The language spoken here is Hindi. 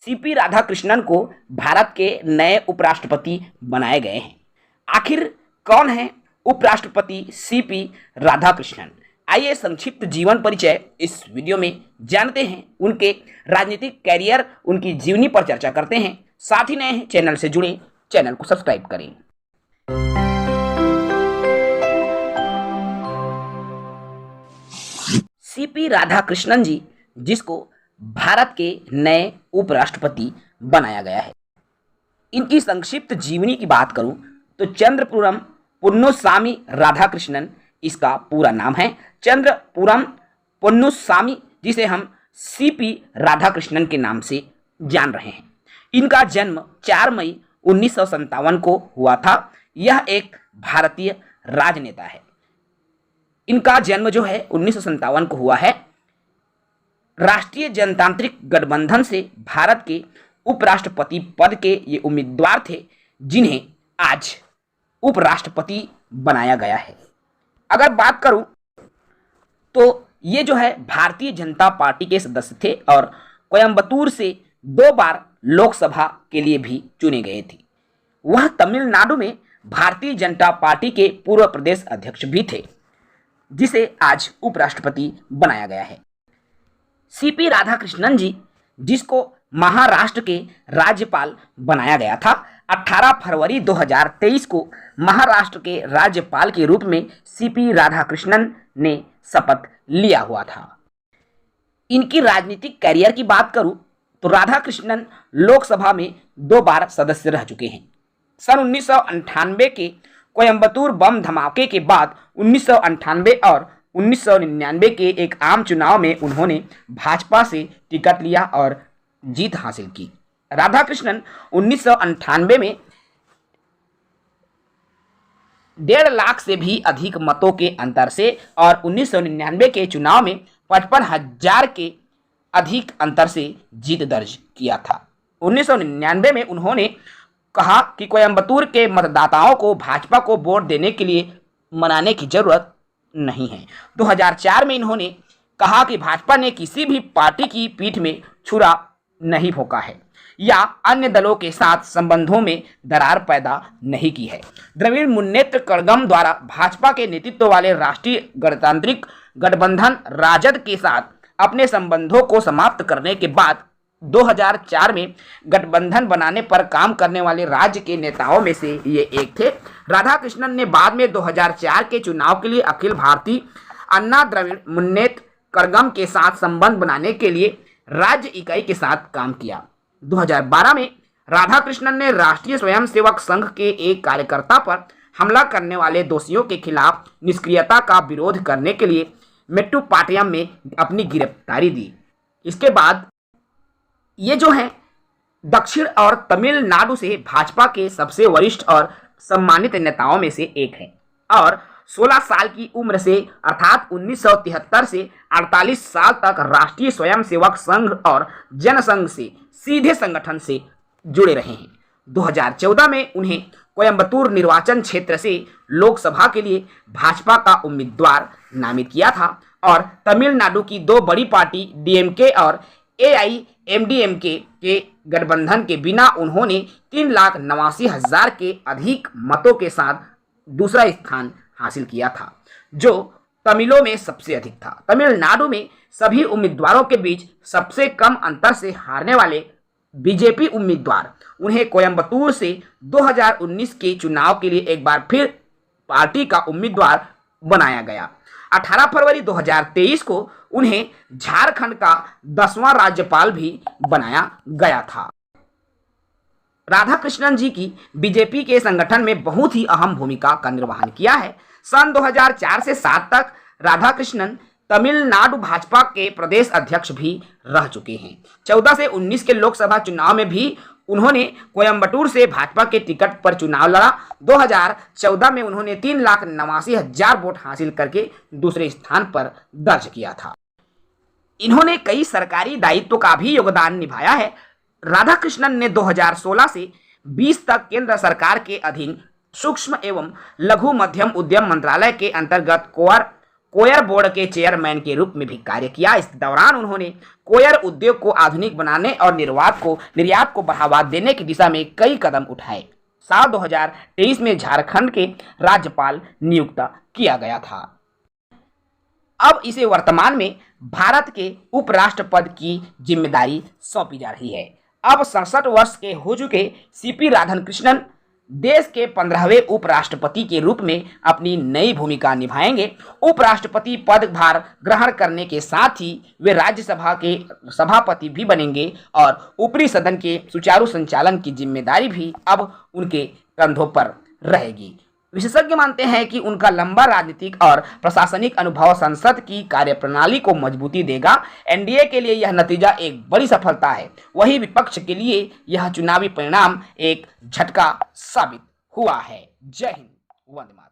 सीपी राधाकृष्णन को भारत के नए उपराष्ट्रपति बनाए गए हैं। आखिर कौन है उपराष्ट्रपति सीपी राधाकृष्णन? आइए संक्षिप्त जीवन परिचय इस वीडियो में जानते हैं। उनके राजनीतिक कैरियर, उनकी जीवनी पर चर्चा करते हैं। साथ ही नए हैं चैनल से जुड़े, चैनल को सब्सक्राइब करें। सीपी राधाकृष्णन जी, जिसको भारत के नए उपराष्ट्रपति बनाया गया है, इनकी संक्षिप्त जीवनी की बात करूं तो चंद्रपुरम पुन्नुस्वामी राधाकृष्णन इसका पूरा नाम है। चंद्रपुरम पुन्नुस्वामी, जिसे हम सीपी राधाकृष्णन के नाम से जान रहे हैं। इनका जन्म 4 मई 1957 को हुआ था। यह एक भारतीय राजनेता है। इनका जन्म जो है 1957 को हुआ है। राष्ट्रीय जनतांत्रिक गठबंधन से भारत के उपराष्ट्रपति पद के ये उम्मीदवार थे, जिन्हें आज उपराष्ट्रपति बनाया गया है। अगर बात करूं तो ये जो है भारतीय जनता पार्टी के सदस्य थे और कोयंबटूर से 2 बार लोकसभा के लिए भी चुने गए थे। वह तमिलनाडु में भारतीय जनता पार्टी के पूर्व प्रदेश अध्यक्ष भी थे, जिसे आज उपराष्ट्रपति बनाया गया है। सीपी राधाकृष्णन जी, जिसको महाराष्ट्र के राज्यपाल बनाया गया था, 18 फरवरी 2023 को महाराष्ट्र के राज्यपाल के रूप में सीपी राधाकृष्णन ने शपथ लिया हुआ था। इनकी राजनीतिक कैरियर की बात करूं तो राधाकृष्णन लोकसभा में 2 बार सदस्य रह चुके हैं। सन 1998 के कोयंबटूर बम धमाके के बाद 1998 और 1999 के एक आम चुनाव में उन्होंने भाजपा से टिकट लिया और जीत हासिल की। राधाकृष्णन 1998 में 1.5 लाख से भी अधिक मतों के अंतर से और 1999 के चुनाव में 55,000 के अधिक अंतर से जीत दर्ज किया था। 1999 में उन्होंने कहा कि कोयंबटूर के मतदाताओं को भाजपा को वोट देने के लिए मनाने की जरूरत नहीं है। 2004 में इन्होंने कहा कि भाजपा ने किसी भी पार्टी की पीठ में छुरा नहीं भोंका है या अन्य दलों के साथ संबंधों में दरार पैदा नहीं की है। द्रविड़ मुन्नेत्र कड़गम द्वारा भाजपा के नेतृत्व वाले राष्ट्रीय गणतांत्रिक गठबंधन राजद के साथ अपने संबंधों को समाप्त करने के बाद 2004 में गठबंधन बनाने पर काम करने वाले राज्य के नेताओं में से ये एक थे। राधाकृष्णन ने बाद में 2004 के चुनाव के लिए अखिल भारतीय अन्ना द्रविड़ मुन्नेत्र कड़गम के साथ संबंध बनाने के लिए राज्य इकाई के साथ काम किया। 2012 में राधाकृष्णन ने राष्ट्रीय स्वयंसेवक संघ के एक कार्यकर्ता पर हमला करने वाले दोषियों के खिलाफ निष्क्रियता का विरोध करने के लिए मेट्टुपाटयम में अपनी गिरफ्तारी दी। इसके बाद ये जो है दक्षिण और तमिलनाडु से भाजपा के सबसे वरिष्ठ और सम्मानित नेताओं में से एक है और 16 साल की उम्र से अर्थात 1973 से 48 साल तक राष्ट्रीय स्वयंसेवक संघ और जनसंघ से सीधे संगठन से जुड़े रहे हैं। 2014 में उन्हें कोयंबटूर निर्वाचन क्षेत्र से लोकसभा के लिए भाजपा का उम्मीदवार नामित किया था और तमिलनाडु की 2 बड़ी पार्टी डीएमके और एआईएमडीएमके के गठबंधन के बिना उन्होंने 3,89,000 के अधिक मतों के साथ दूसरा स्थान हासिल किया था, जो तमिलों में सबसे अधिक था। तमिलनाडु में सभी उम्मीदवारों के बीच सबसे कम अंतर से हारने वाले बीजेपी उम्मीदवार उन्हें कोयंबटूर से 2019 के चुनाव के लिए एक बार फिर पार्टी का उम्मीदवार बनाया गया। 18 फरवरी 2023 को उन्हें झारखंड का 10वां राज्यपाल भी बनाया गया था। राधाकृष्णन जी की बीजेपी के संगठन में बहुत ही अहम भूमिका का निर्वहन किया है। सन 2004 से 7 तक राधाकृष्णन तमिलनाडु भाजपा के प्रदेश अध्यक्ष भी रह चुके हैं। 14 से 19 के लोकसभा चुनाव में भी उन्होंने कोयंबटूर से भाजपा के टिकट पर चुनाव लड़ा। 2014 में उन्होंने 3,89,000 वोट हासिल करके दूसरे स्थान पर दर्ज किया था। इन्होंने कई सरकारी दायित्व का भी योगदान निभाया है। राधाकृष्णन ने 2016 से 20 तक केंद्र सरकार के अधीन सूक्ष्म एवं लघु मध्यम उद्यम मंत्रालय के अंतर्गत कोयर बोर्ड के चेयरमैन के रूप में भी कार्य किया। इस दौरान उन्होंने कोयर उद्योग को आधुनिक बनाने और निर्यात को बढ़ावा देने की दिशा में कई कदम उठाए। साल 2023 में झारखंड के राज्यपाल नियुक्त किया गया था। अब इसे वर्तमान में भारत के उपराष्ट्रपति की जिम्मेदारी सौंपी जा रही है। अब 67 वर्ष के हो चुके सीपी राधाकृष्णन देश के 15वें उपराष्ट्रपति के रूप में अपनी नई भूमिका निभाएंगे। उपराष्ट्रपति पदभार ग्रहण करने के साथ ही वे राज्यसभा के सभापति भी बनेंगे और ऊपरी सदन के सुचारू संचालन की जिम्मेदारी भी अब उनके कंधों पर रहेगी। विशेषज्ञ मानते हैं कि उनका लंबा राजनीतिक और प्रशासनिक अनुभव संसद की कार्यप्रणाली को मजबूती देगा। एनडीए के लिए यह नतीजा एक बड़ी सफलता है, वहीं विपक्ष के लिए यह चुनावी परिणाम एक झटका साबित हुआ है। जय हिंद, वंदे मातरम।